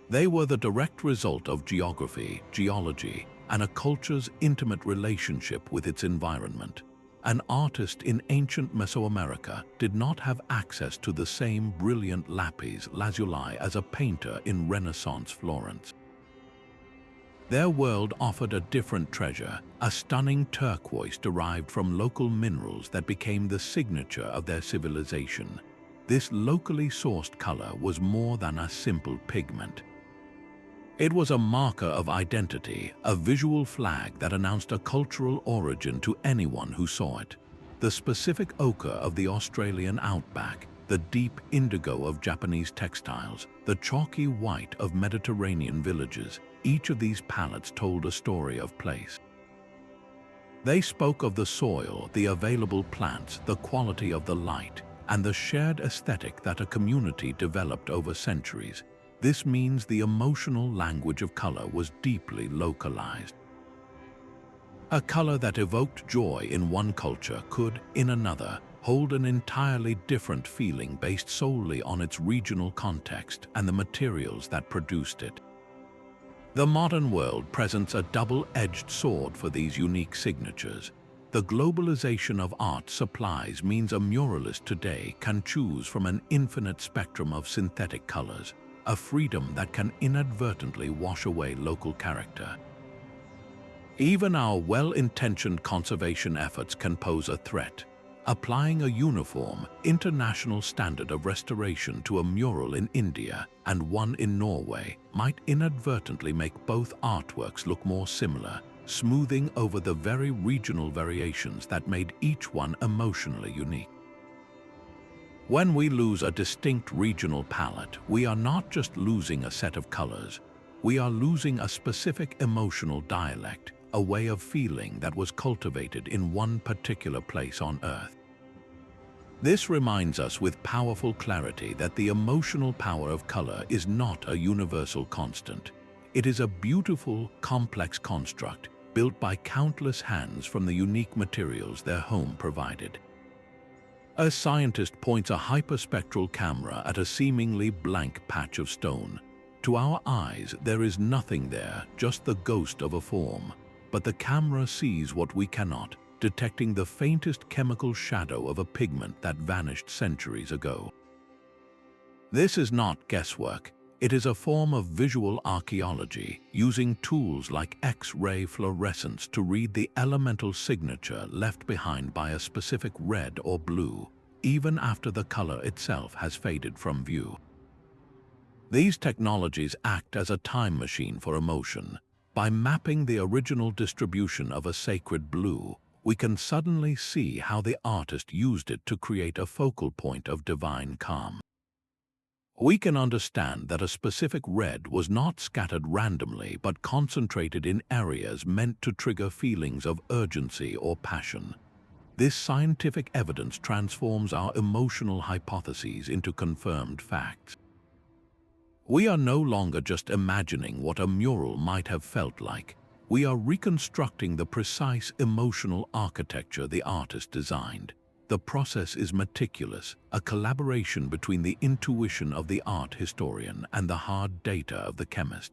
Speaker 1: They were the direct result of geography, geology, and a culture's intimate relationship with its environment. An artist in ancient Mesoamerica did not have access to the same brilliant lapis lazuli as a painter in Renaissance Florence. Their world offered a different treasure, a stunning turquoise derived from local minerals that became the signature of their civilization. This locally sourced color was more than a simple pigment. It was a marker of identity, a visual flag that announced a cultural origin to anyone who saw it. The specific ochre of the Australian outback, the deep indigo of Japanese textiles, the chalky white of Mediterranean villages, each of these palettes told a story of place. They spoke of the soil, the available plants, the quality of the light, and the shared aesthetic that a community developed over centuries. This means the emotional language of color was deeply localized. A color that evoked joy in one culture could, in another, hold an entirely different feeling based solely on its regional context and the materials that produced it. The modern world presents a double-edged sword for these unique signatures. The globalization of art supplies means a muralist today can choose from an infinite spectrum of synthetic colors, a freedom that can inadvertently wash away local character. Even our well-intentioned conservation efforts can pose a threat. Applying a uniform, international standard of restoration to a mural in India and one in Norway might inadvertently make both artworks look more similar, smoothing over the very regional variations that made each one emotionally unique. When we lose a distinct regional palette, we are not just losing a set of colors, we are losing a specific emotional dialect, a way of feeling that was cultivated in one particular place on Earth. This reminds us with powerful clarity that the emotional power of color is not a universal constant. It is a beautiful, complex construct built by countless hands from the unique materials their home provided. A scientist points a hyperspectral camera at a seemingly blank patch of stone. To our eyes, there is nothing there, just the ghost of a form. But the camera sees what we cannot, detecting the faintest chemical shadow of a pigment that vanished centuries ago. This is not guesswork. It is a form of visual archaeology, using tools like X-ray fluorescence to read the elemental signature left behind by a specific red or blue, even after the color itself has faded from view. These technologies act as a time machine for emotion. By mapping the original distribution of a sacred blue, we can suddenly see how the artist used it to create a focal point of divine calm. We can understand that a specific red was not scattered randomly but concentrated in areas meant to trigger feelings of urgency or passion. This scientific evidence transforms our emotional hypotheses into confirmed facts. We are no longer just imagining what a mural might have felt like. We are reconstructing the precise emotional architecture the artist designed. The process is meticulous, a collaboration between the intuition of the art historian and the hard data of the chemist.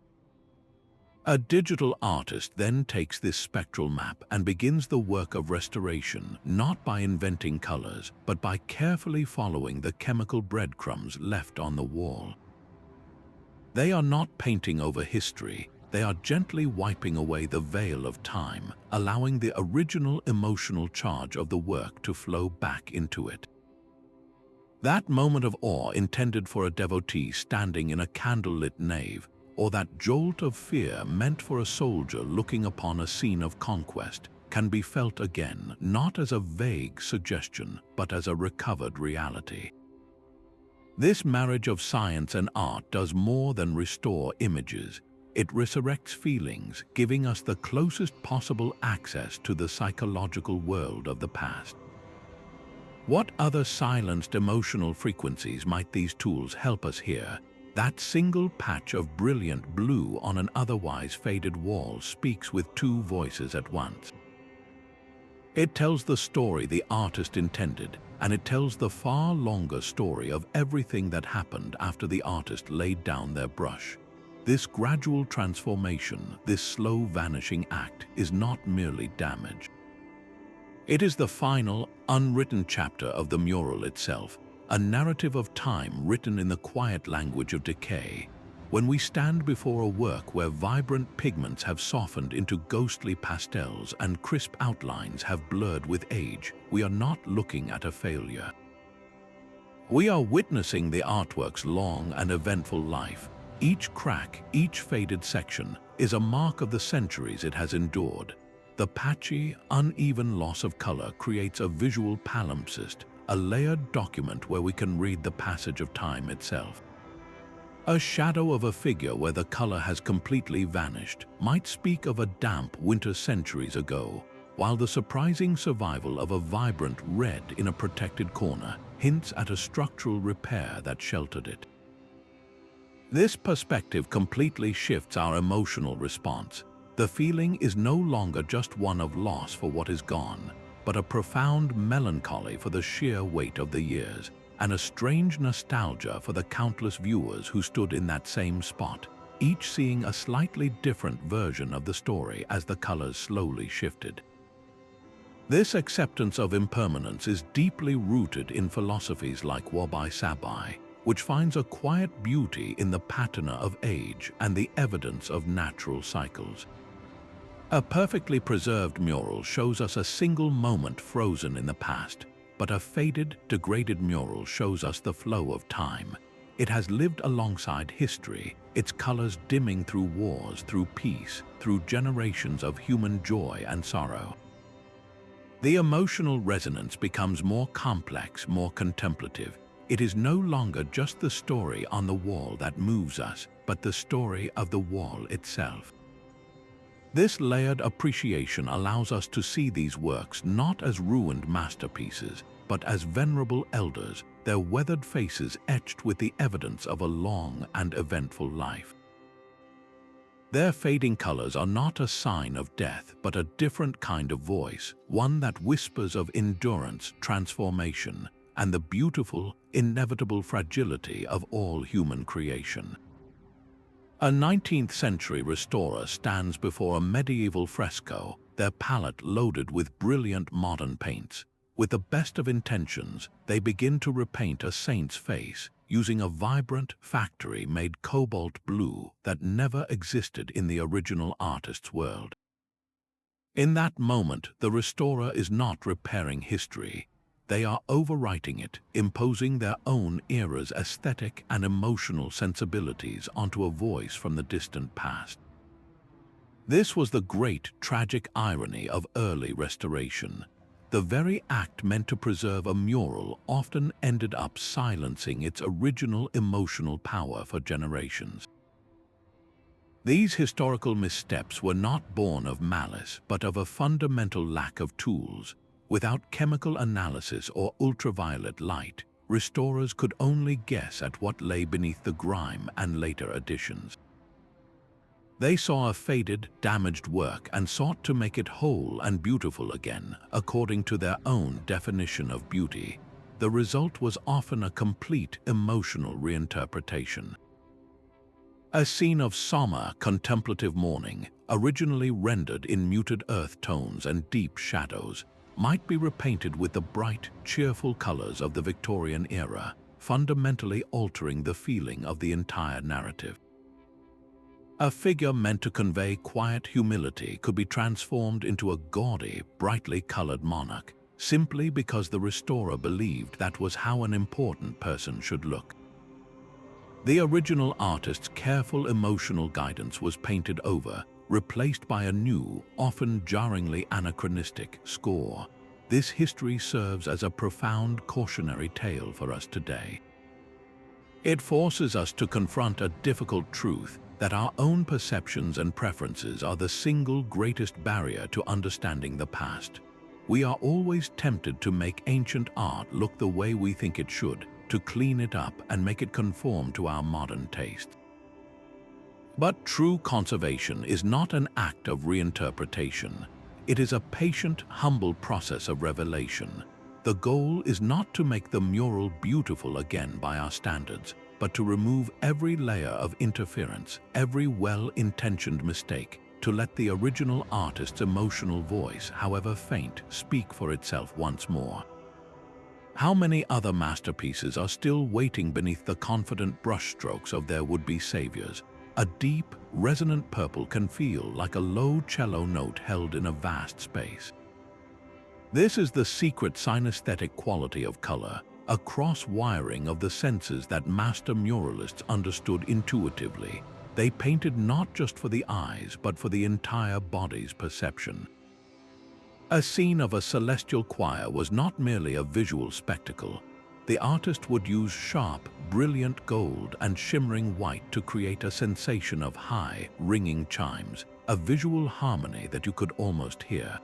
Speaker 1: A digital artist then takes this spectral map and begins the work of restoration, not by inventing colors, but by carefully following the chemical breadcrumbs left on the wall. They are not painting over history, they are gently wiping away the veil of time, allowing the original emotional charge of the work to flow back into it. That moment of awe intended for a devotee standing in a candlelit nave, or that jolt of fear meant for a soldier looking upon a scene of conquest, can be felt again, not as a vague suggestion, but as a recovered reality. This marriage of science and art does more than restore images. It resurrects feelings, giving us the closest possible access to the psychological world of the past. What other silenced emotional frequencies might these tools help us hear? That single patch of brilliant blue on an otherwise faded wall speaks with two voices at once. It tells the story the artist intended, and it tells the far longer story of everything that happened after the artist laid down their brush. This gradual transformation, this slow vanishing act, is not merely damage. It is the final, unwritten chapter of the mural itself, a narrative of time written in the quiet language of decay. When we stand before a work where vibrant pigments have softened into ghostly pastels and crisp outlines have blurred with age, we are not looking at a failure. We are witnessing the artwork's long and eventful life. Each crack, each faded section, is a mark of the centuries it has endured. The patchy, uneven loss of color creates a visual palimpsest, a layered document where we can read the passage of time itself. A shadow of a figure where the color has completely vanished might speak of a damp winter centuries ago, while the surprising survival of a vibrant red in a protected corner hints at a structural repair that sheltered it. This perspective completely shifts our emotional response. The feeling is no longer just one of loss for what is gone, but a profound melancholy for the sheer weight of the years, and a strange nostalgia for the countless viewers who stood in that same spot, each seeing a slightly different version of the story as the colors slowly shifted. This acceptance of impermanence is deeply rooted in philosophies like Wabi-Sabi, which finds a quiet beauty in the patina of age and the evidence of natural cycles. A perfectly preserved mural shows us a single moment frozen in the past, but a faded, degraded mural shows us the flow of time. It has lived alongside history, its colors dimming through wars, through peace, through generations of human joy and sorrow. The emotional resonance becomes more complex, more contemplative. It is no longer just the story on the wall that moves us, but the story of the wall itself. This layered appreciation allows us to see these works not as ruined masterpieces, but as venerable elders, their weathered faces etched with the evidence of a long and eventful life. Their fading colors are not a sign of death, but a different kind of voice, one that whispers of endurance, transformation, and the beautiful, inevitable fragility of all human creation. A 19th-century restorer stands before a medieval fresco, their palette loaded with brilliant modern paints. With the best of intentions, they begin to repaint a saint's face, using a vibrant, factory-made cobalt blue that never existed in the original artist's world. In that moment, the restorer is not repairing history. They are overwriting it, imposing their own era's aesthetic and emotional sensibilities onto a voice from the distant past. This was the great, tragic irony of early restoration. The very act meant to preserve a mural often ended up silencing its original emotional power for generations. These historical missteps were not born of malice, but of a fundamental lack of tools. Without chemical analysis or ultraviolet light, restorers could only guess at what lay beneath the grime and later additions. They saw a faded, damaged work and sought to make it whole and beautiful again, according to their own definition of beauty. The result was often a complete emotional reinterpretation. A scene of somber, contemplative mourning, originally rendered in muted earth tones and deep shadows, might be repainted with the bright, cheerful colors of the Victorian era, fundamentally altering the feeling of the entire narrative. A figure meant to convey quiet humility could be transformed into a gaudy, brightly colored monarch, simply because the restorer believed that was how an important person should look. The original artist's careful emotional guidance was painted over, replaced by a new, often jarringly anachronistic, score. This history serves as a profound cautionary tale for us today. It forces us to confront a difficult truth that our own perceptions and preferences are the single greatest barrier to understanding the past. We are always tempted to make ancient art look the way we think it should, to clean it up and make it conform to our modern taste. But true conservation is not an act of reinterpretation. It is a patient, humble process of revelation. The goal is not to make the mural beautiful again by our standards, but to remove every layer of interference, every well-intentioned mistake, to let the original artist's emotional voice, however faint, speak for itself once more. How many other masterpieces are still waiting beneath the confident brushstrokes of their would-be saviors? A deep, resonant purple can feel like a low cello note held in a vast space. This is the secret synesthetic quality of color, a cross-wiring of the senses that master muralists understood intuitively. They painted not just for the eyes, but for the entire body's perception. A scene of a celestial choir was not merely a visual spectacle. The artist would use sharp, brilliant gold and shimmering white to create a sensation of high, ringing chimes, a visual harmony that you could almost hear.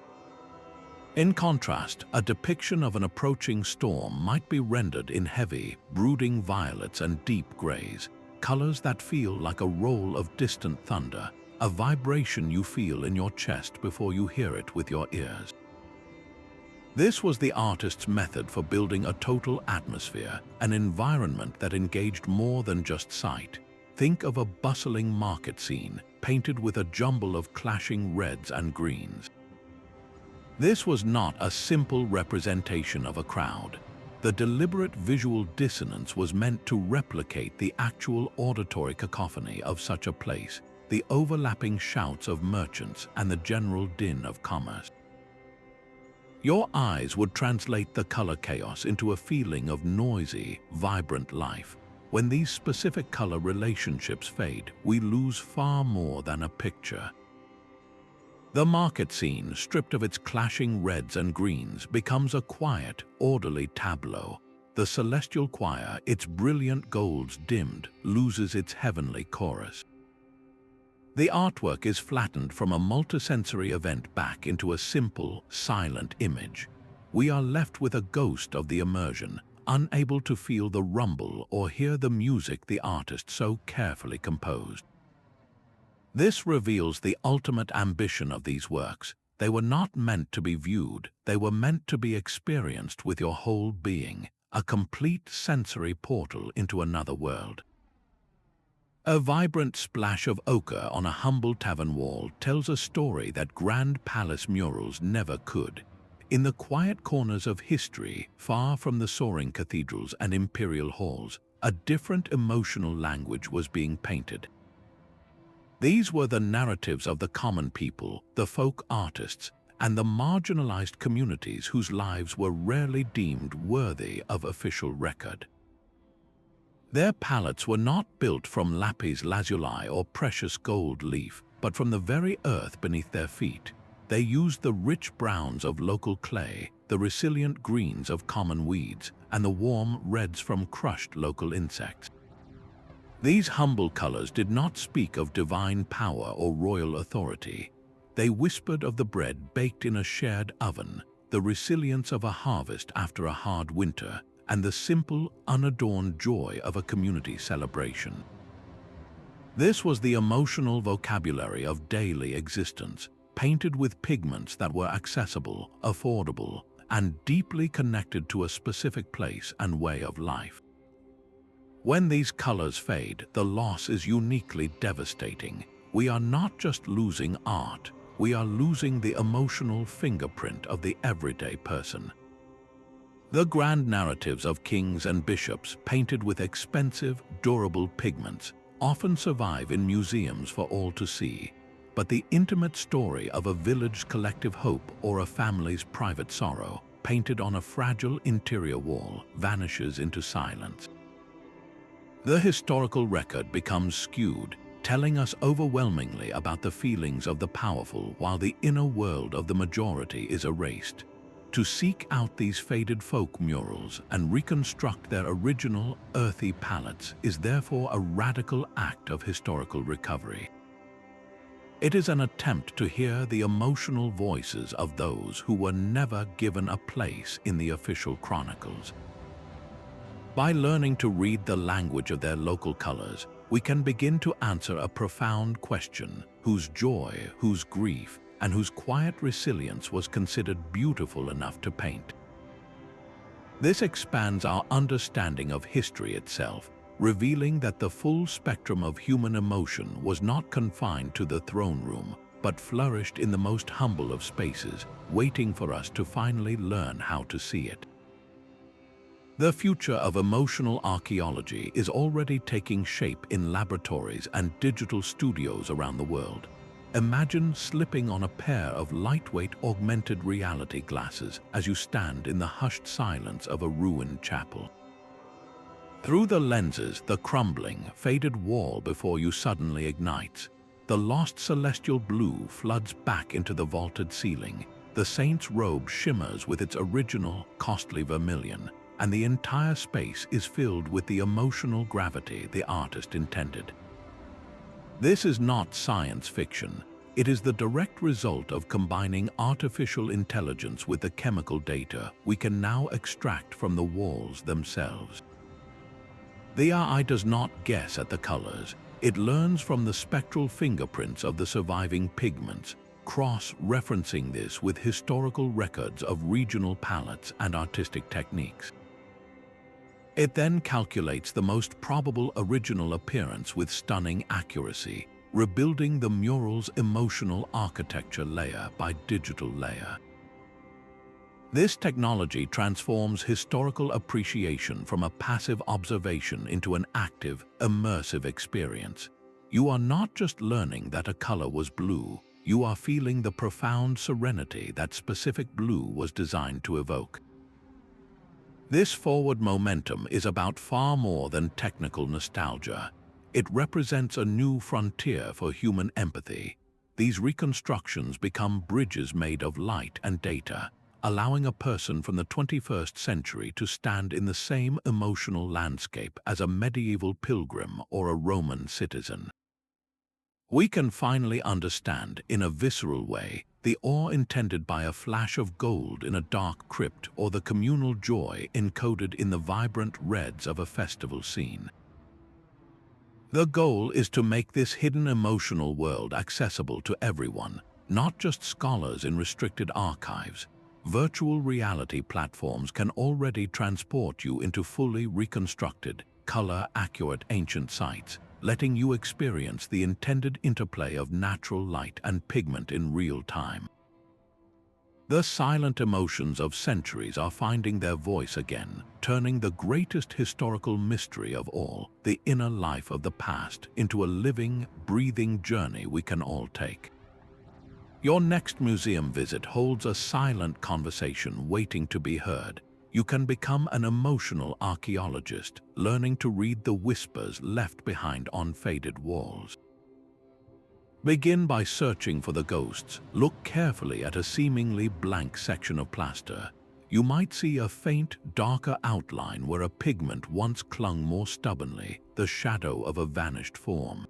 Speaker 1: In contrast, a depiction of an approaching storm might be rendered in heavy, brooding violets and deep grays, colors that feel like a roll of distant thunder, a vibration you feel in your chest before you hear it with your ears. This was the artist's method for building a total atmosphere, an environment that engaged more than just sight. Think of a bustling market scene, painted with a jumble of clashing reds and greens. This was not a simple representation of a crowd. The deliberate visual dissonance was meant to replicate the actual auditory cacophony of such a place, the overlapping shouts of merchants and the general din of commerce. Your eyes would translate the color chaos into a feeling of noisy, vibrant life, When these specific color relationships fade, we lose far more than a picture. The market scene, stripped of its clashing reds and greens, becomes a quiet, orderly tableau. The celestial choir, its brilliant golds dimmed, loses its heavenly chorus. The artwork is flattened from a multisensory event back into a simple, silent image. We are left with a ghost of the immersion, unable to feel the rumble or hear the music the artist so carefully composed. This reveals the ultimate ambition of these works. They were not meant to be viewed, they were meant to be experienced with your whole being, a complete sensory portal into another world. A vibrant splash of ochre on a humble tavern wall tells a story that grand palace murals never could. In the quiet corners of history, far from the soaring cathedrals and imperial halls, a different emotional language was being painted. These were the narratives of the common people, the folk artists, and the marginalized communities whose lives were rarely deemed worthy of official record. Their palettes were not built from lapis lazuli or precious gold leaf, but from the very earth beneath their feet. They used the rich browns of local clay, the resilient greens of common weeds, and the warm reds from crushed local insects. These humble colors did not speak of divine power or royal authority. They whispered of the bread baked in a shared oven, the resilience of a harvest after a hard winter, and the simple, unadorned joy of a community celebration. This was the emotional vocabulary of daily existence, painted with pigments that were accessible, affordable, and deeply connected to a specific place and way of life. When these colors fade, the loss is uniquely devastating. We are not just losing art, we are losing the emotional fingerprint of the everyday person. The grand narratives of kings and bishops, painted with expensive, durable pigments, often survive in museums for all to see. But the intimate story of a village's collective hope or a family's private sorrow, painted on a fragile interior wall, vanishes into silence. The historical record becomes skewed, telling us overwhelmingly about the feelings of the powerful while the inner world of the majority is erased. To seek out these faded folk murals and reconstruct their original, earthy palettes is therefore a radical act of historical recovery. It is an attempt to hear the emotional voices of those who were never given a place in the official chronicles. By learning to read the language of their local colors, we can begin to answer a profound question: whose joy, whose grief, and whose quiet resilience was considered beautiful enough to paint. This expands our understanding of history itself, revealing that the full spectrum of human emotion was not confined to the throne room, but flourished in the most humble of spaces, waiting for us to finally learn how to see it. The future of emotional archaeology is already taking shape in laboratories and digital studios around the world. Imagine slipping on a pair of lightweight augmented reality glasses as you stand in the hushed silence of a ruined chapel. Through the lenses, the crumbling, faded wall before you suddenly ignites. The lost celestial blue floods back into the vaulted ceiling. The saint's robe shimmers with its original, costly vermilion, and the entire space is filled with the emotional gravity the artist intended. This is not science fiction. It is the direct result of combining artificial intelligence with the chemical data we can now extract from the walls themselves. The AI does not guess at the colors. It learns from the spectral fingerprints of the surviving pigments, cross-referencing this with historical records of regional palettes and artistic techniques. It then calculates the most probable original appearance with stunning accuracy, rebuilding the mural's emotional architecture layer by digital layer. This technology transforms historical appreciation from a passive observation into an active, immersive experience. You are not just learning that a color was blue, you are feeling the profound serenity that specific blue was designed to evoke. This forward momentum is about far more than technical nostalgia. It represents a new frontier for human empathy. These reconstructions become bridges made of light and data, allowing a person from the 21st century to stand in the same emotional landscape as a medieval pilgrim or a Roman citizen. We can finally understand, in a visceral way, the awe intended by a flash of gold in a dark crypt or the communal joy encoded in the vibrant reds of a festival scene. The goal is to make this hidden emotional world accessible to everyone, not just scholars in restricted archives. Virtual reality platforms can already transport you into fully reconstructed, color-accurate ancient sites, letting you experience the intended interplay of natural light and pigment in real time. The silent emotions of centuries are finding their voice again, turning the greatest historical mystery of all, the inner life of the past, into a living, breathing journey we can all take. Your next museum visit holds a silent conversation waiting to be heard. You can become an emotional archaeologist, learning to read the whispers left behind on faded walls. Begin by searching for the ghosts. Look carefully at a seemingly blank section of plaster. You might see a faint, darker outline where a pigment once clung more stubbornly, the shadow of a vanished form.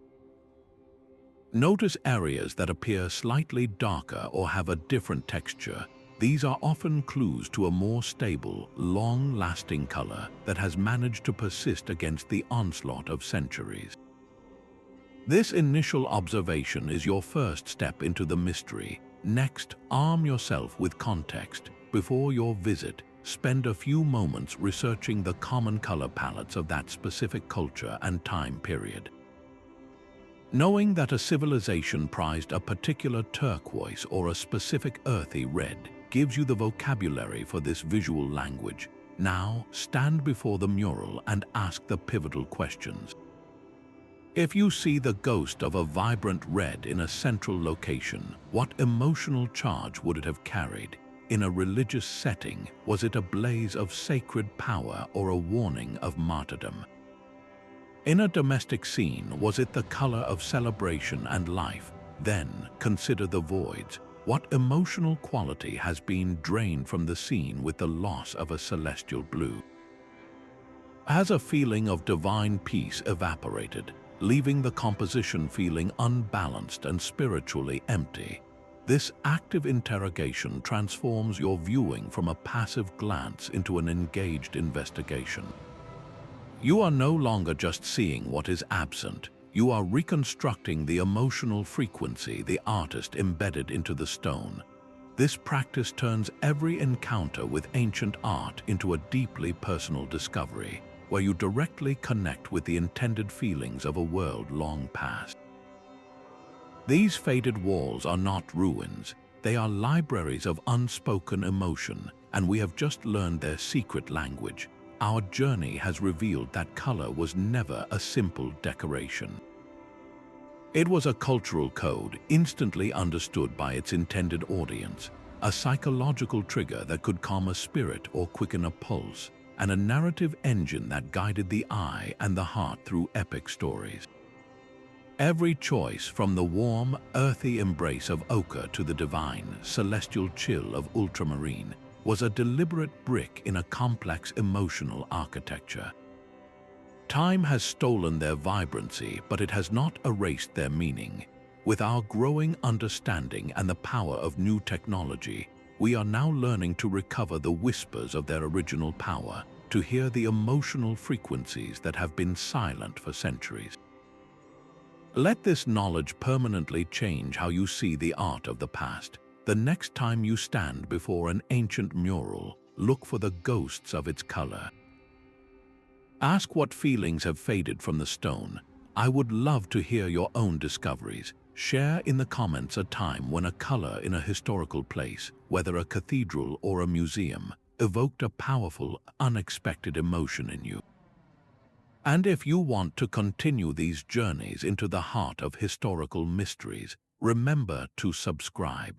Speaker 1: Notice areas that appear slightly darker or have a different texture. These are often clues to a more stable, long-lasting color that has managed to persist against the onslaught of centuries. This initial observation is your first step into the mystery. Next, arm yourself with context. Before your visit, spend a few moments researching the common color palettes of that specific culture and time period. Knowing that a civilization prized a particular turquoise or a specific earthy red gives you the vocabulary for this visual language. Now, stand before the mural and ask the pivotal questions. If you see the ghost of a vibrant red in a central location, what emotional charge would it have carried? In a religious setting, was it a blaze of sacred power or a warning of martyrdom? In a domestic scene, was it the color of celebration and life? Then consider the voids. What emotional quality has been drained from the scene with the loss of a celestial blue? Has a feeling of divine peace evaporated, leaving the composition feeling unbalanced and spiritually empty? This active interrogation transforms your viewing from a passive glance into an engaged investigation. You are no longer just seeing what is absent. You are reconstructing the emotional frequency the artist embedded into the stone. This practice turns every encounter with ancient art into a deeply personal discovery, where you directly connect with the intended feelings of a world long past. These faded walls are not ruins. They are libraries of unspoken emotion, and we have just learned their secret language. Our journey has revealed that color was never a simple decoration. It was a cultural code instantly understood by its intended audience, a psychological trigger that could calm a spirit or quicken a pulse, and a narrative engine that guided the eye and the heart through epic stories. Every choice, from the warm, earthy embrace of ochre to the divine, celestial chill of ultramarine, was a deliberate brick in a complex emotional architecture. Time has stolen their vibrancy, but it has not erased their meaning. With our growing understanding and the power of new technology, we are now learning to recover the whispers of their original power, to hear the emotional frequencies that have been silent for centuries. Let this knowledge permanently change how you see the art of the past. The next time you stand before an ancient mural, look for the ghosts of its color. Ask what feelings have faded from the stone. I would love to hear your own discoveries. Share in the comments a time when a color in a historical place, whether a cathedral or a museum, evoked a powerful, unexpected emotion in you. And if you want to continue these journeys into the heart of historical mysteries, remember to subscribe.